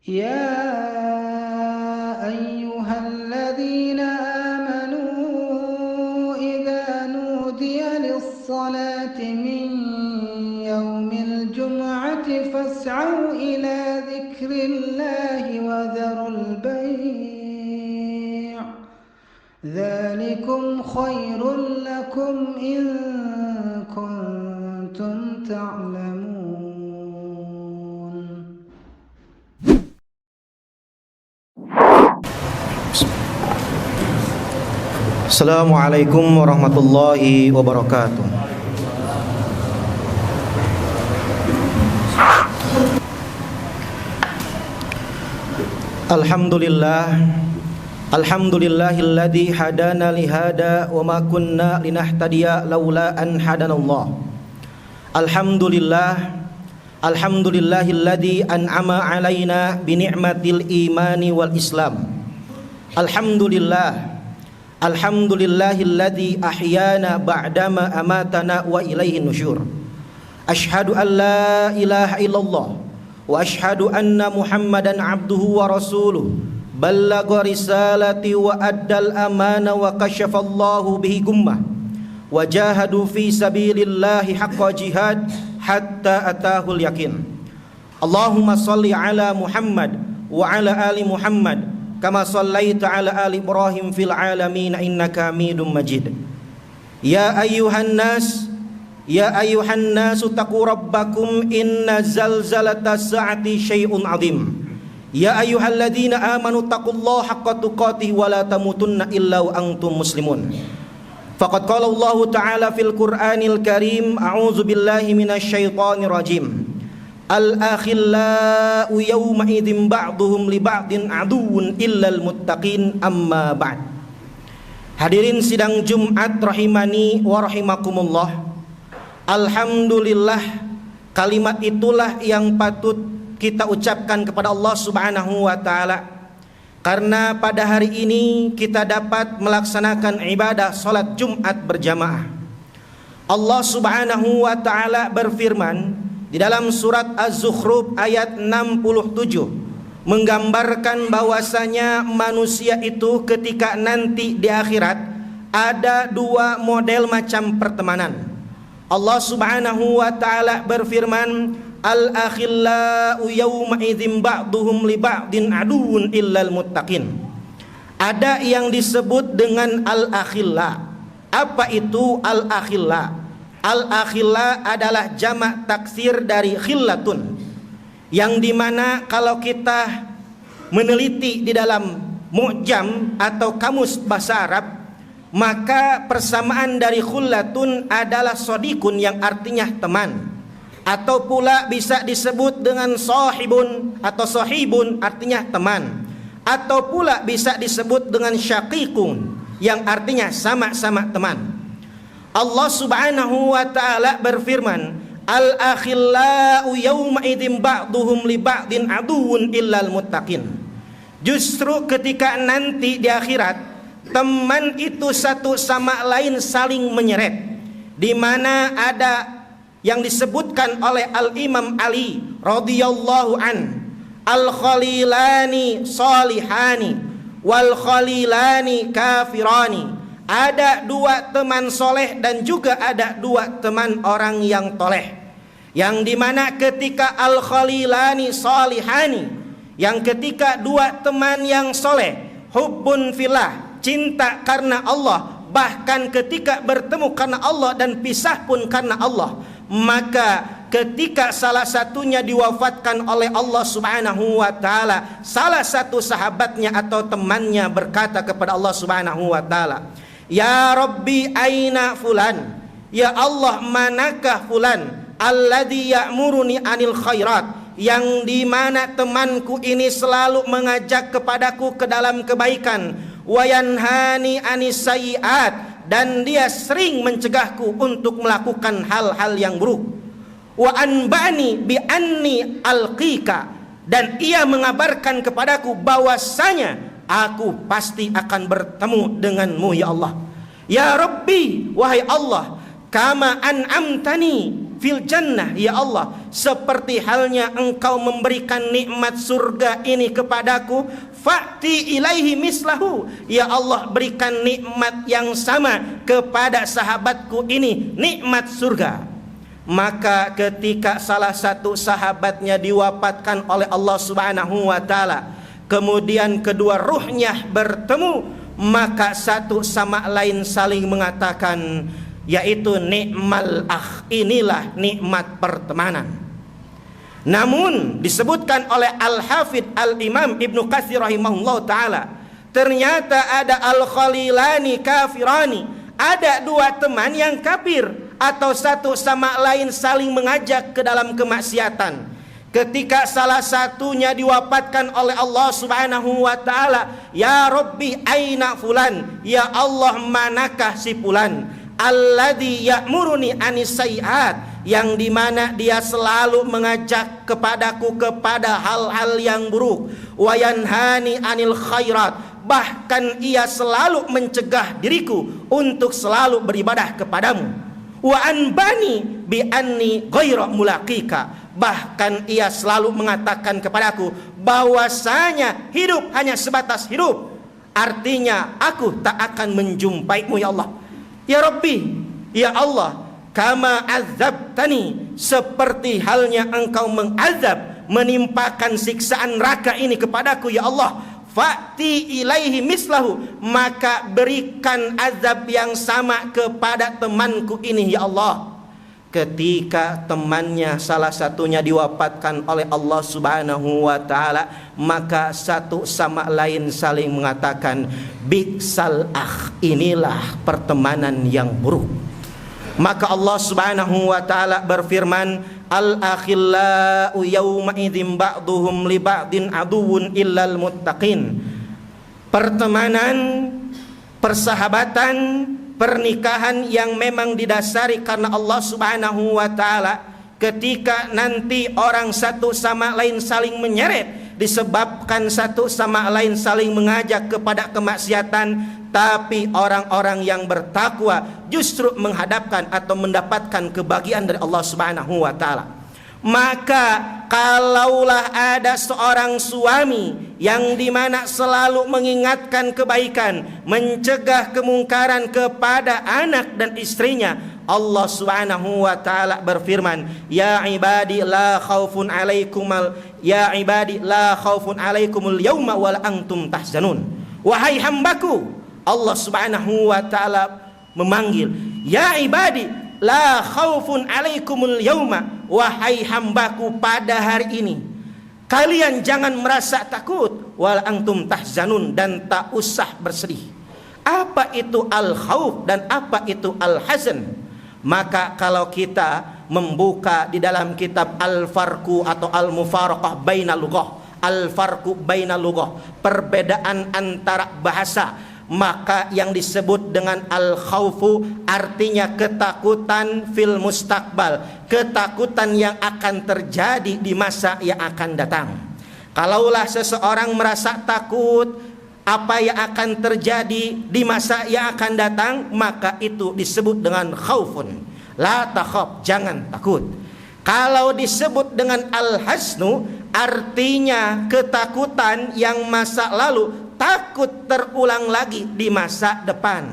يا أيها الذين آمنوا إذا نودي للصلاة من يوم الجمعة فاسعوا إلى ذكر الله وذروا البيع ذلكم خير لكم إن كنتم تعلمون. Assalamualaikum warahmatullahi wabarakatuh. Alhamdulillahilladzi hadana lihada wa ma kunna linahtadiya laula an hadanallah. Alhamdulillahilladzi an'ama alaina bi ni'matil imani wal islam. Alhamdulillahilladzi ahyana ba'dama amatana wa ilaihin nusyur. Asyhadu an la ilaha illallah wa asyhadu anna Muhammadan abduhu wa rasuluh. Ballagha risalati wa addal amana wa kasyafallahu bihi gummah. Wa jahadu fi sabilillahi haqqa jihad hatta atahul yakin. Allahumma salli ala Muhammad wa ala ali Muhammad kama sallaita ala ali Ibrahim fil alamin innaka Hamidum Majid. Ya ayyuhan nas taqu rabbakum inna zalzalatas sa'ati syai'un 'adzim. Ya ayyuhalladzina amanu taqullaha haqqa tuqatih wa la tamutunna illa wa antum muslimun. Faqad qala Allah ta'ala fil Qur'anil Karim, a'udzu billahi minasy syaithanir rajim. Al-akhillau yawma idzin ba'duhum li ba'din aduwwun illal muttaqin, amma ba'd. Hadirin sidang Jumat rahimani wa rahimakumullah. Alhamdulillah, kalimat itulah yang patut kita ucapkan kepada Allah Subhanahu wa taala, karena pada hari ini kita dapat melaksanakan ibadah salat Jumat berjamaah. Allah Subhanahu wa taala berfirman di dalam surat Az-Zukhruf ayat 67, menggambarkan bahwasanya manusia itu ketika nanti di akhirat ada dua model macam pertemanan. Allah Subhanahu wa taala berfirman, al-akhillau yawma idzin ba'duhum li ba'din aduwwun illal muttaqin. Ada yang disebut dengan al-akhilla. Apa itu al-akhilla? Al-akhilla adalah jamak taksir dari khillatun, yang dimana kalau kita meneliti di dalam mu'jam atau kamus bahasa Arab, maka persamaan dari khullatun adalah sodikun, yang artinya teman, atau pula bisa disebut dengan sahibun atau sahibun, artinya teman, atau pula bisa disebut dengan syakikun, yang artinya sama-sama teman. Allah Subhanahu wa taala berfirman, al-akhillau yawma idzin ba'duhum li ba'din aduwwun illal muttaqin. Justru ketika nanti di akhirat, teman itu satu sama lain saling menyeret, di mana ada yang disebutkan oleh Al-Imam Ali radhiyallahu an, al-khalilani salihani wal khalilani kafirani. Ada dua teman soleh dan juga ada dua teman orang yang toleh, yang dimana ketika al-khalilani salihani, yang ketika dua teman yang soleh, hubbun fillah, cinta karena Allah, bahkan ketika bertemu karena Allah dan pisah pun karena Allah, maka ketika salah satunya diwafatkan oleh Allah Subhanahu wa taala, salah satu sahabatnya atau temannya berkata kepada Allah Subhanahu wa taala, ya Rabbi aina fulan, ya Allah manakah fulan, alladzi ya'muruni anil khairat, yang dimana temanku ini selalu mengajak kepadaku ke dalam kebaikan, wa yanhani anis sayyiat, dan dia sering mencegahku untuk melakukan hal-hal yang buruk, wa anbani bi anni alqika, dan ia mengabarkan kepadaku bahwasanya aku pasti akan bertemu denganmu ya Allah. Ya Rabbi, wahai Allah, kama an'amtani fil jannah ya Allah, seperti halnya engkau memberikan nikmat surga ini kepadaku, fa'ti ilaihi mislahu, ya Allah berikan nikmat yang sama kepada sahabatku ini, nikmat surga. Maka ketika salah satu sahabatnya diwafatkan oleh Allah Subhanahu wa taala, kemudian kedua ruhnya bertemu, maka satu sama lain saling mengatakan, yaitu nikmal akh, inilah nikmat pertemanan. Namun disebutkan oleh Al-Hafidh Al-Imam Ibnu Katsir rahimahullah ta'ala, ternyata ada al-khalilani kafirani, ada dua teman yang kafir atau satu sama lain saling mengajak ke dalam kemaksiatan. Ketika salah satunya diwafatkan oleh Allah Subhanahu wa ta'ala, ya Rabbi aina fulan, ya Allah manakah si fulan, alladzi ya'muruni anis sayyi'at, yang dimana dia selalu mengajak kepadaku kepada hal-hal yang buruk, wa yanhani anil khairat, bahkan ia selalu mencegah diriku untuk selalu beribadah kepadamu, wa anbani bi anni ghairu mulaqika, bahkan ia selalu mengatakan kepadaku bahwasanya hidup hanya sebatas hidup, artinya aku tak akan menjumpaimu ya Allah. Ya Rabbi, ya Allah, kama azabtani, seperti halnya engkau mengazab, menimpakan siksaan neraka ini kepadaku ya Allah, fa'ti ilaihi mislahu, maka berikan azab yang sama kepada temanku ini ya Allah. Ketika temannya salah satunya diwafatkan oleh Allah Subhanahu wa ta'ala, maka satu sama lain saling mengatakan, bi'sal akh, inilah pertemanan yang buruk. Maka Allah Subhanahu wa ta'ala berfirman, al-akhillau yawma idzin ba'duhum li ba'din aduwwun illal muttaqin. Pertemanan, persahabatan, pernikahan yang memang didasari karena Allah Subhanahu wa ta'ala, ketika nanti orang satu sama lain saling menyeret disebabkan satu sama lain saling mengajak kepada kemaksiatan, tapi orang-orang yang bertakwa justru menghadapkan atau mendapatkan kebahagiaan dari Allah Subhanahu wa ta'ala. Maka kalaulah ada seorang suami yang dimana selalu mengingatkan kebaikan, mencegah kemungkaran kepada anak dan istrinya, Allah Subhanahu wa ta'ala berfirman, ya ibadi la khaufun alaikumul, ya ibadi la khaufun alaikumul yauma wala antum tahzanun. Wahai hambaku, Allah Subhanahu wa ta'ala memanggil, ya ibadi la khaufun alaikumul yauma, wahai hambaku pada hari ini kalian jangan merasa takut, wal antum tahzanun, dan tak usah bersedih. Apa itu al-khauf dan apa itu al-hazan? Maka kalau kita membuka di dalam kitab Al-Farqu atau Al-Mufaraqah bainal lughah, Al-Farqu bainal lughah, perbedaan antara bahasa, maka yang disebut dengan al-khaufu artinya ketakutan fil mustaqbal, ketakutan yang akan terjadi di masa yang akan datang. Kalaulah seseorang merasa takut apa yang akan terjadi di masa yang akan datang, maka itu disebut dengan khaufun. La takhaf, jangan takut. Kalau disebut dengan al-hasnu, artinya ketakutan yang masa lalu takut terulang lagi di masa depan.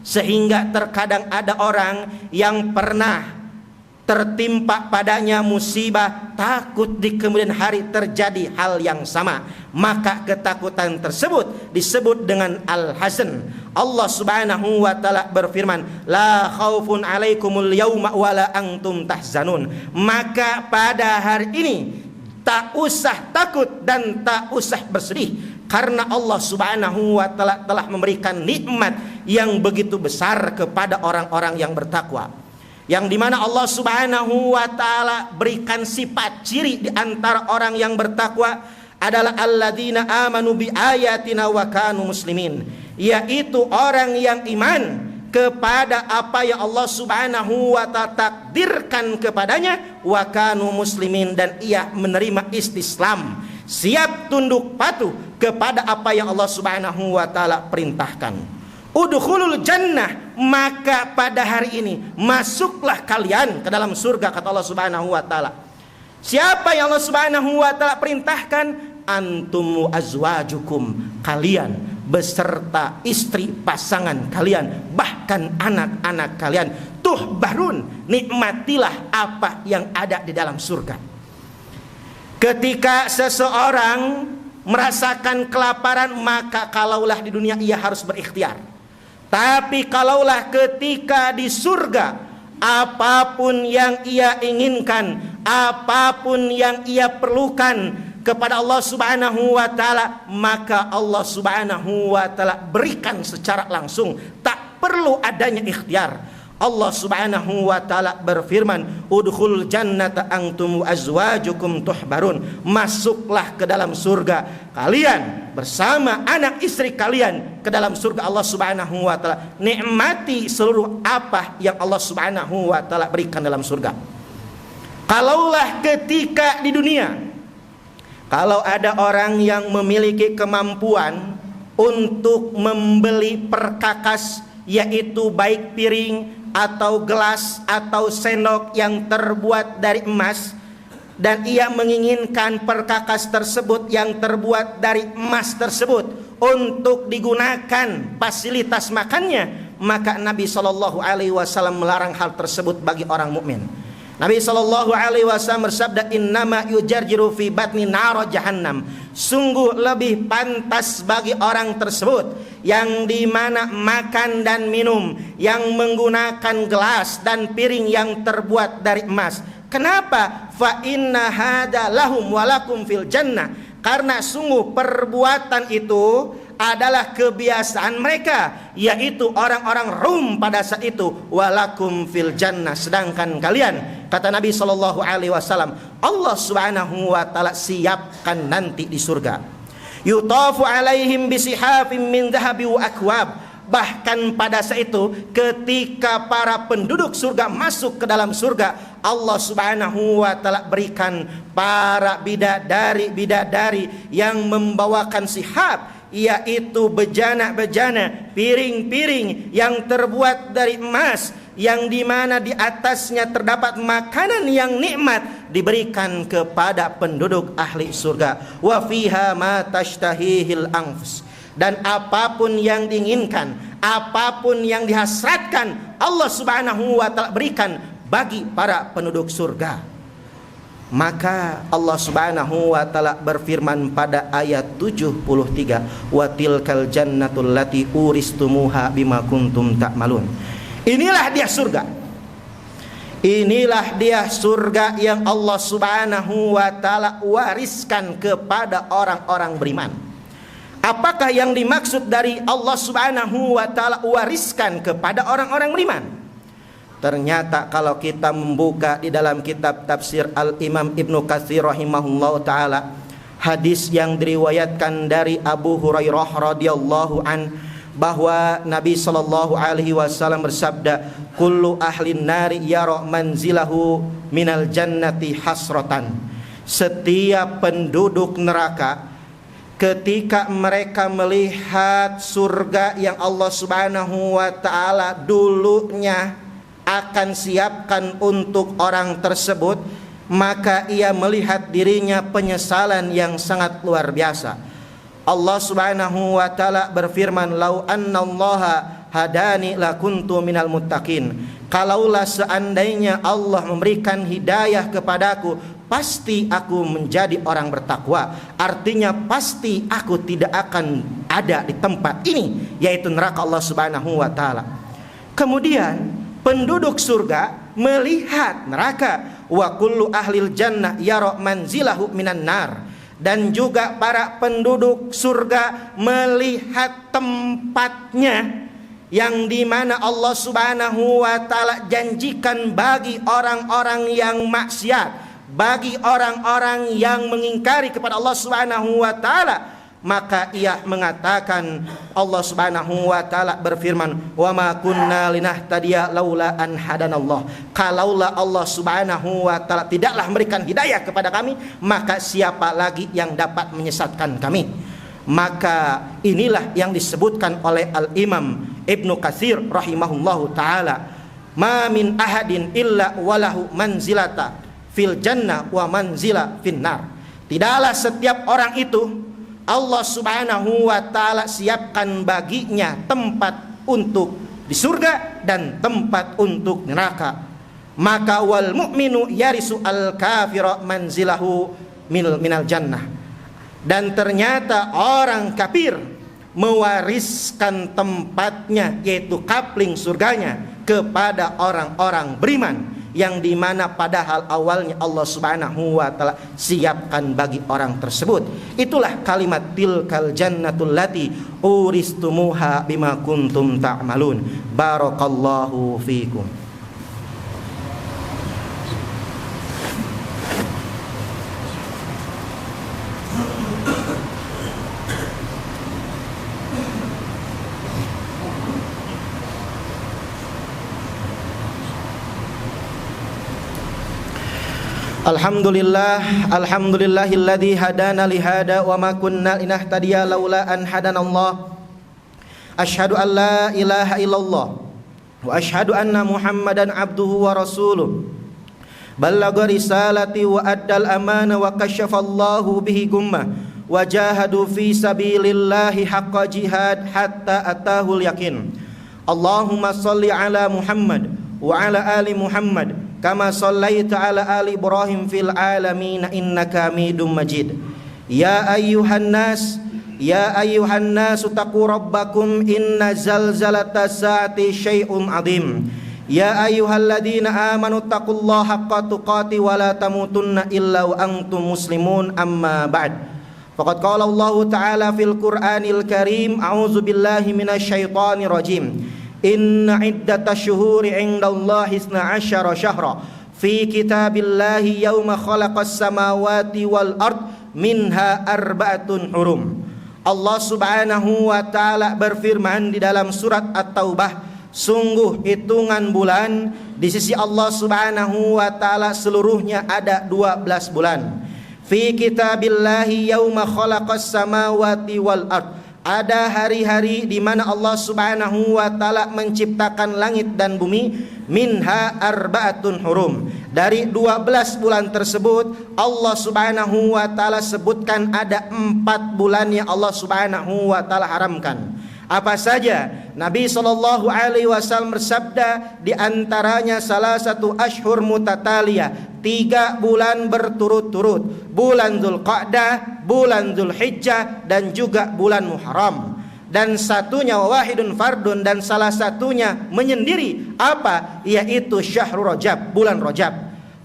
Sehingga terkadang ada orang yang pernah tertimpa padanya musibah, takut di kemudian hari terjadi hal yang sama, maka ketakutan tersebut disebut dengan al-hazan. Allah Subhanahu wa ta'ala berfirman, la khaufun alaikumul yauma wala antum tahzanun, maka pada hari ini tak usah takut dan tak usah bersedih, karena Allah Subhanahu wa ta'ala telah memberikan nikmat yang begitu besar kepada orang-orang yang bertakwa, yang dimana Allah Subhanahu wa ta'ala berikan sifat ciri di antara orang yang bertakwa adalah alladzina amanu bi ayatina wa kanu muslimin, yaitu orang yang iman kepada apa yang Allah Subhanahu wa ta'ala takdirkan kepadanya, wa kanu muslimin, dan ia menerima istislam, siap tunduk patuh kepada apa yang Allah Subhanahu wa ta'ala perintahkan. udkhulul jannah, maka pada hari ini masuklah kalian ke dalam surga, kata Allah Subhanahu wa taala. Siapa yang Allah Subhanahu wa taala perintahkan? Antum azwajukum, kalian beserta istri pasangan kalian, bahkan anak-anak kalian. Tuhbarun, nikmatilah apa yang ada di dalam surga. Ketika seseorang merasakan kelaparan, maka kalaulah di dunia ia harus berikhtiar. Tapi kalaulah ketika di surga, apapun yang ia inginkan, apapun yang ia perlukan kepada Allah Subhanahu wa taala, maka Allah Subhanahu wa taala berikan secara langsung, tak perlu adanya ikhtiar. Allah Subhanahu wa taala berfirman, udkhul jannata antum azwajukum tuhbarun, masuklah ke dalam surga kalian bersama anak istri kalian ke dalam surga Allah Subhanahu wa taala. Nikmati seluruh apa yang Allah Subhanahu wa taala berikan dalam surga. Kalaulah ketika di dunia, kalau ada orang yang memiliki kemampuan untuk membeli perkakas, yaitu baik piring atau gelas atau sendok yang terbuat dari emas, dan ia menginginkan perkakas tersebut yang terbuat dari emas tersebut untuk digunakan fasilitas makannya, maka Nabi SAW melarang hal tersebut bagi orang mukmin. Nabi SAW bersabda, innama yujarjiru fi batni naro jahannam, sungguh lebih pantas bagi orang tersebut yang dimana makan dan minum, yang menggunakan gelas dan piring yang terbuat dari emas. Kenapa? Fa inna hada lahum walakum fil jannah, karena sungguh perbuatan itu adalah kebiasaan mereka, yaitu orang-orang Rum pada saat itu, walakum fil jannah, sedangkan kalian, kata Nabi SAW, Allah Subhanahu wa taala siapkan nanti di surga, yutafu alaihim bisihafim min dhahabi wa akwab. Bahkan pada saat itu ketika para penduduk surga masuk ke dalam surga, Allah Subhanahu wa taala berikan para bidadari yang membawakan sihab, yaitu bejana-bejana, piring-piring yang terbuat dari emas, yang dimana di atasnya terdapat makanan yang nikmat, diberikan kepada penduduk ahli surga. Wa fiha ma tashtahihil anfus, dan apapun yang diinginkan, apapun yang dihasratkan, Allah Subhanahu wa taala berikan bagi para penduduk surga. Maka Allah Subhanahu wa taala berfirman pada ayat 73, wa tilkal jannatul lati uristumuha bima kuntum ta'malun. Inilah dia surga. Inilah dia surga yang Allah Subhanahu wa taala wariskan kepada orang-orang beriman. Apakah yang dimaksud dari Allah Subhanahu wa taala wariskan kepada orang-orang beriman? Ternyata kalau kita membuka di dalam kitab tafsir Al-Imam Ibnu Katsir rahimahullah ta'ala, hadis yang diriwayatkan dari Abu Hurairah radhiyallahu an, bahwa Nabi SAW bersabda, kullu ahlin nari yara manzilahu minal jannati hasratan. Setiap penduduk neraka ketika mereka melihat surga yang Allah Subhanahu wa taala dulunya akan siapkan untuk orang tersebut, maka ia melihat dirinya penyesalan yang sangat luar biasa. Allah Subhanahu wa taala berfirman, lau annallaha hadani lakuntu minal muttaqin. Kalaulah seandainya Allah memberikan hidayah kepadaku, pasti aku menjadi orang bertakwa. Artinya pasti aku tidak akan ada di tempat ini, yaitu neraka Allah Subhanahu wa taala. Kemudian penduduk surga melihat neraka, wa kullu ahlil jannah yara manzilahu minan nar, dan juga para penduduk surga melihat tempatnya yang dimana Allah Subhanahu wa taala janjikan bagi orang-orang yang maksiat, bagi orang-orang yang mengingkari kepada Allah Subhanahu wa taala. Maka ia mengatakan, Allah Subhanahu wa taala berfirman, wa ma kunna linahtadiya laula an hadanallah. Kalaulah Allah Subhanahu wa taala tidaklah memberikan hidayah kepada kami, maka siapa lagi yang dapat menyesatkan kami? Maka inilah yang disebutkan oleh Al-Imam Ibnu Katsir rahimahullahu taala, "Ma min ahadin illa walahu manzilata fil jannah wa manzila finnar." Tidaklah setiap orang itu Allah Subhanahu wa taala siapkan baginya tempat untuk di surga dan tempat untuk neraka. Maka wal mu'minu yarisu al kafira manzilahu minal jannah. Dan ternyata orang kafir mewariskan tempatnya, yaitu kapling surganya, kepada orang-orang beriman, yang dimana padahal awalnya Allah Subhanahu wa taala siapkan bagi orang tersebut. Itulah kalimat tilkal jannatul lati uristumuha bima kuntum ta'malun. Barakallahu fikum. Alhamdulillahilladzi hadana li hada wa ma kunna linahtadiya laula an hadanallah. Asyhadu an la ilaha illallah wa asyhadu anna Muhammadan abduhu wa rasuluh. Ballagha risalati wa addal amana wa kasyafallahu bihi gummah wa jahadu fi sabilillahi haqqa jihad hatta atahul yakin. Allahumma shalli ala Muhammad wa ala ali Muhammad kama shallaita ala ali Ibrahim fil alamin innaka Hamidum Majid. Ya ayyuhan nas taqu rabbakum inna zalzalata saati syai'un azim. Ya ayyuhalladzina amanu taqullaha haqqa tuqati wa la tamutunna illa wa antum muslimun, amma ba'd. Faqad qala Allah ta'ala fil Qur'anil Karim, a'udzu billahi minasyaitonir rajim. Inna iddatash syuhuri 'indallahi 12 syahra fi kitabillahi yauma khalaqas samawati wal ard minha arba'atun hurum. Allah Subhanahu wa taala berfirman di dalam surat At-Taubah, sungguh hitungan bulan di sisi Allah Subhanahu wa taala seluruhnya ada 12 bulan. Fi kitabillahi yauma khalaqas samawati wal ard. Ada hari-hari di mana Allah Subhanahu wa taala menciptakan langit dan bumi, minha arba'atun hurum. Dari 12 bulan tersebut Allah Subhanahu wa taala sebutkan ada 4 bulan yang Allah Subhanahu wa taala haramkan. Apa saja? Nabi sallallahu alaihi wasallam bersabda, di antaranya salah satu ashhur mutataliyah, 3 bulan berturut-turut, bulan Dzulqa'dah, bulan Dzulhijjah, dan juga bulan Muharram. Dan satunya wahidun fardun, dan salah satunya menyendiri, apa? Yaitu syahrul Rajab, bulan Rajab.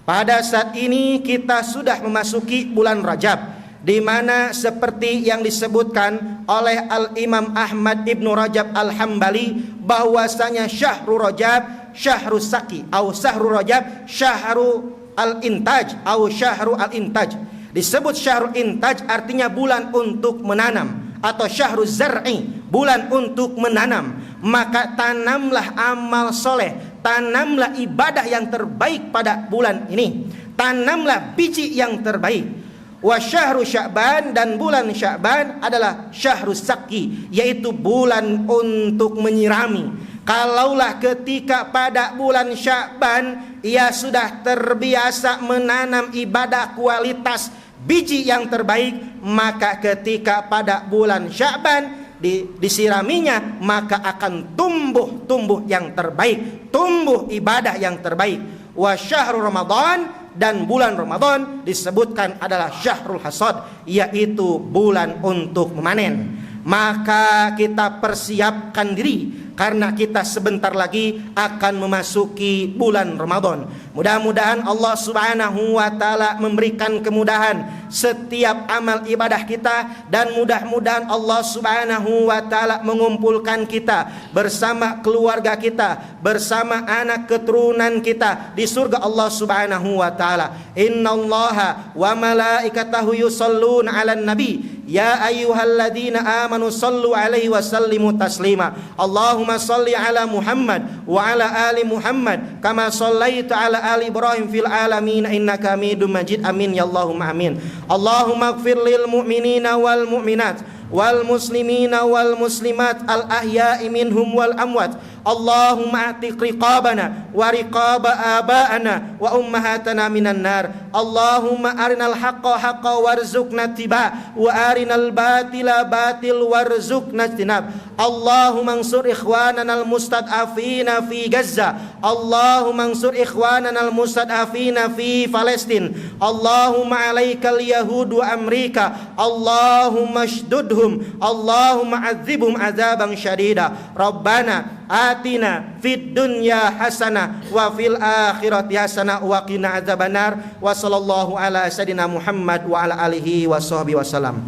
Pada saat ini kita sudah memasuki bulan Rajab, di mana seperti yang disebutkan oleh Al-Imam Ahmad Ibnu Rajab Al-Hambali, bahwasanya syahrul Rajab syahrul saki, atau syahrul Rajab syahrul al-intaj, atau syahrul al-intaj. Disebut syahrul intaj artinya bulan untuk menanam, atau syahrul zar'i, bulan untuk menanam. Maka tanamlah amal soleh, tanamlah ibadah yang terbaik pada bulan ini, tanamlah biji yang terbaik. Wa syahru Sya'ban, dan bulan Sya'ban adalah syahrus saki, yaitu bulan untuk menyirami. Kalaulah ketika pada bulan Sya'ban ia sudah terbiasa menanam ibadah kualitas biji yang terbaik, maka ketika pada bulan Sya'ban disiraminya, maka akan tumbuh yang terbaik, tumbuh ibadah yang terbaik. Wa syahru Ramadan, dan bulan Ramadan disebutkan adalah syahrul hasad, yaitu bulan untuk memanen. Maka kita persiapkan diri, karena kita sebentar lagi akan memasuki bulan Ramadan. Mudah-mudahan Allah Subhanahu wa taala memberikan kemudahan setiap amal ibadah kita, dan mudah-mudahan Allah Subhanahu wa taala mengumpulkan kita bersama keluarga kita, bersama anak keturunan kita di surga Allah Subhanahu wa taala. Innallaha wa malaikatahu yusholluna 'alan nabi ya ayyuhalladzina amanu shallu 'alaihi wa sallimu taslima. Allahumma shalli 'ala Muhammad wa 'ala ali Muhammad kama shallaita 'ala ali Ibrahim fil alamin innaka Hamidum Majid. Amin ya Allahumma amin. Allahumma ighfir lil mu'minina wal mu'minat wal muslimina wal muslimat al ahya'i minhum wal amwat. Allahumma atiq riqabana wa riqaba aba'ana wa ummahatana minan nar. Allahumma arinal haqqa haqqa warzuqna tiba wa arinal batila batil warzuqna tinab. Allahumma ansur ikhwanana al mustad'afina fi Gaza. Allahumma ansur ikhwanana al mustad'afina fi Palestin. Allahumma alaikal yahud wa Amerika. Allahumma shdudhum. Allahumma adzibhum azaban syadida. Rabbana atina fid dunya hasanah wa fil akhirati hasanah wa qina adzabannar. Wa sallallahu ala sayyidina Muhammad wa ala alihi wa sahbihi wasallam.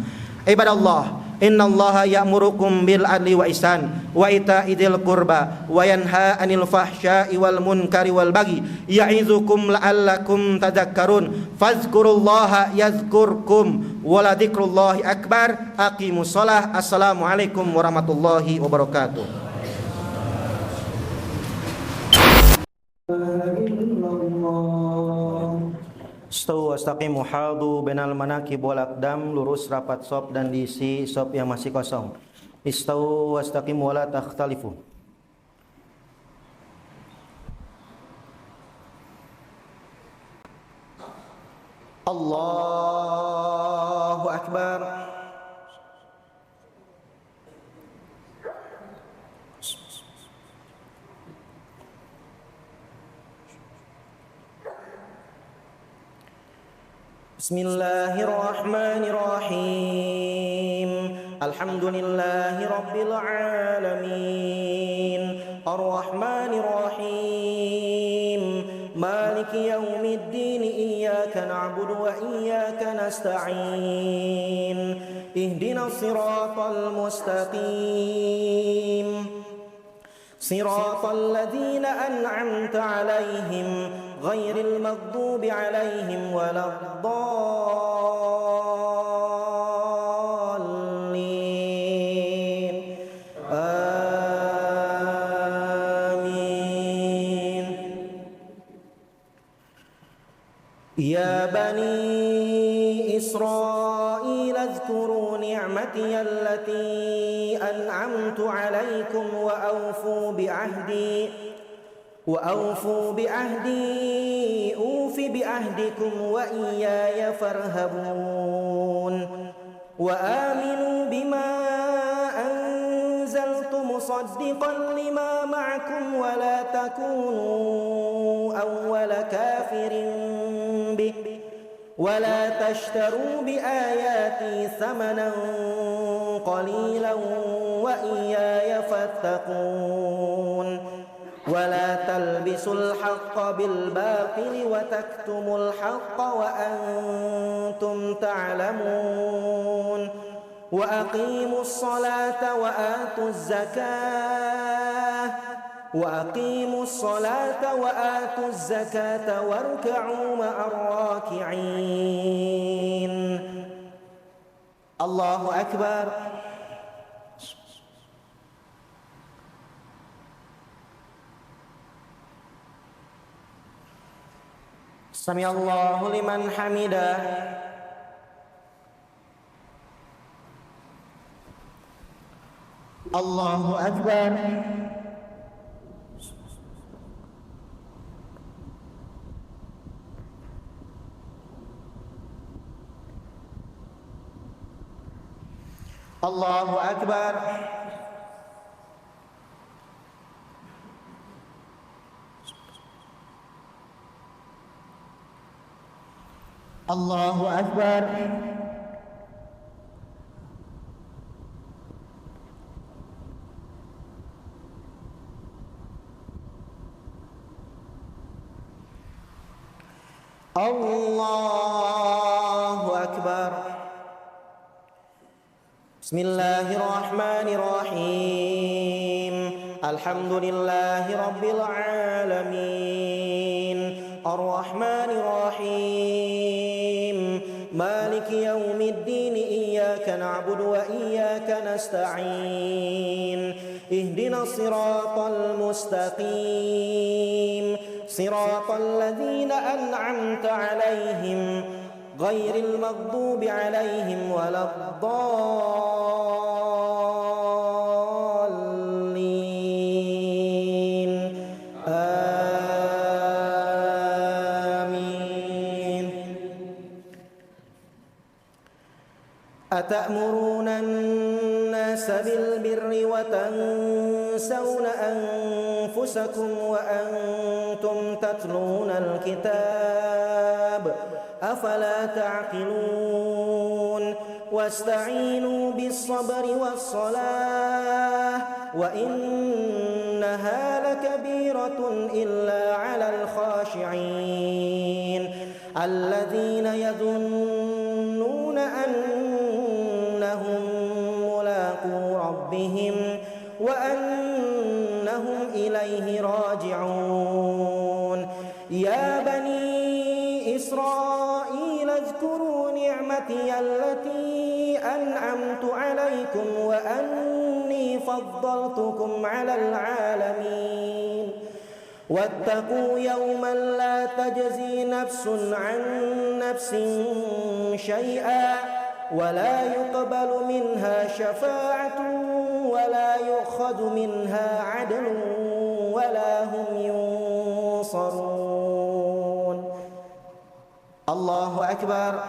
Ibadallah, innallaha ya'murukum bil adli wa ihsan wa ita'idil qurba wa yanha 'anil fahsya'i wal munkari wal baghi ya'izukum la'allakum tadhakkarun. Fadhkurullaha yadhkurkum wa la dzikrullahi akbar. Aqimus shalah. Assalamualaikum warahmatullahi wabarakatuh. Stau wastaqimu hadu bainal manakib wal aqdam. Lurus rapat sop dan diisi sop yang masih kosong. Istau wastaqimu wala takhtalifu. Allahu akbar. Bismillahirrahmanirrahim. Alhamdulillahi rabbil alamin. Arrahmanirrahim. Maliki yaumiddin. Iyyaka na'budu wa iyyaka nasta'in. Ihdinas siratal mustaqim. Siratal ladzina an'amta 'alaihim ghairil maghdubi 'alaihim waladdallin. Amin. Ya bani Israil azkuru ni'mati allati an'amtu 'alaikum wa awfu bi'ahdi ufi bi'ahdikum wa iyaya farhabun. Wa aminu bima anzaltu musaddiqan lima ma'akum wa la takunu awwala kafirin bih wa la tashtaru bi ayati thamanan qalilan wa iyaya fattaqun. ولا تلبسوا الحق بالباطل وتكتموا الحق وأنتم تعلمون. وأقيموا الصلاة وآتوا الزكاة واركعوا مع الراكعين. الله أكبر. Sami Allahu liman hamidah. Allahu akbar. Allahu akbar. Allahu akbar. Allahu akbar. Bismillahirrahmanirrahim. Alhamdulillahi rabbil alamin. Ar-Rahmanir-Rahim. Maliki yaumiddin. Iyyaka na'budu wa iyyaka nasta'in. Ihdinas siratal mustaqim. Siratal ladzina an'amta 'alaihim ghairil maghdubi 'alaihim waladdallin. أتأمرون الناس بالبر وتنسون أنفسكم وأنتم تتلون الكتاب أفلا تعقلون واستعينوا بالصبر والصلاة وإنها لكبيرة إلا على الخاشعين الذين يظنون أنهم ملاقو ربهم وأنهم إليه راجعون يا بني إسرائيل اذكروا نعمتي التي أنعمت عليكم وأني فضلتكم على العالمين واتقوا يوما لا تجزي نفس عن نفس شيئا ولا يقبل منها شفاعة ولا يؤخذ منها عدل ولا هم ينصرون الله أكبر